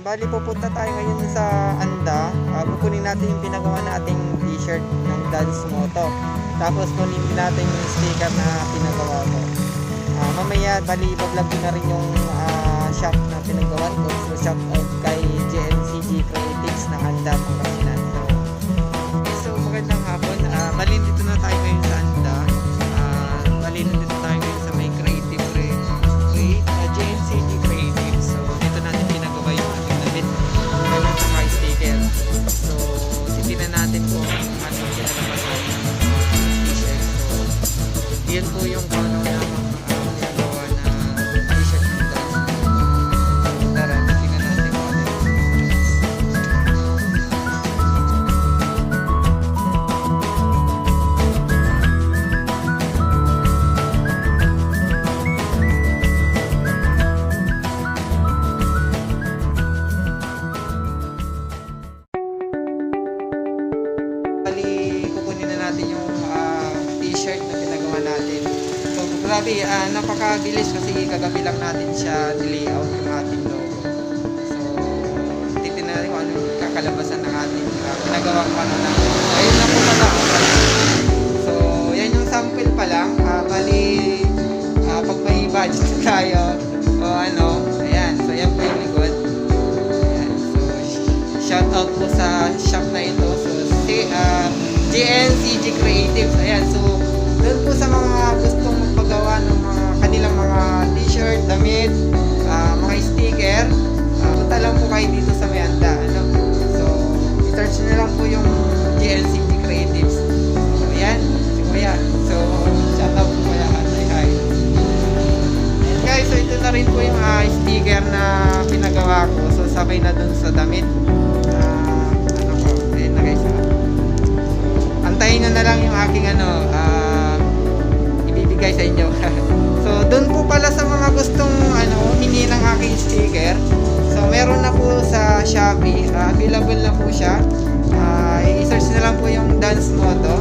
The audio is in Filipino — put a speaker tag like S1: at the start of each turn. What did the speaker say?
S1: Bali, pupunta tayo ngayon sa Anda. Kukunin natin yung pinagawa nating t-shirt ng Dance Moto. Tapos kunin din natin yung sticker na pinagawa ko. Mamaya, bali, i-vlog ko na rin yung shop na pinagawan ko. So, shout out kay JNCG Creatives ng Anda, Pangasinan. So, magandang hapon. Bali, dito na tayo ngayon sa Anda. Bali, dito tayo ngayon sa may Creative JNCG Creatives. So, dito natin pinagawa yung ating damit. Ganun sa my sticker. So, titignan natin kung ano yung pinagawa natin t-shirt. So, yun po yung ano na pinagawa na t-shirt ng Dance Moto. Tara, titignan natin kung ano yung kukunin na natin yung t-shirt na pinagawa natin. So, grabe, napakabilis kasi kagabi lang natin siya nilayout yung ating logo. So, titignan natin kung ano yung kakalabasan ng ating pinagawang ano na. Ayun na po pala. So, yan yung sample pa lang. Bali, pag may budget tayo, o ano, ayan. So, yan po yung likod. Ayan. So, shout out po sa shop na ito. So, JNCG Creatives. Ayan, so doon po sa mga gustong magpagawa ng mga kanilang mga t-shirt, damit, mga sticker, punta lang po kayo dito sa may Anda, ano? So, search na lang po yung JNCG Creatives. So, ayan, si Kuya. So, shout out po Kuya. Say hi. Ayan guys, so ito na rin po yung sticker na pinagawa ko. So, sabay na dun sa damit. Ano ko, ayan na guys. Antayin nyo na lang yung aking ibibigay sa inyo. So, doon po pala sa mga gustong humingi ng aking sticker. So, meron na po sa Shopee. Available na po siya. I-search na lang po yung Dance Moto.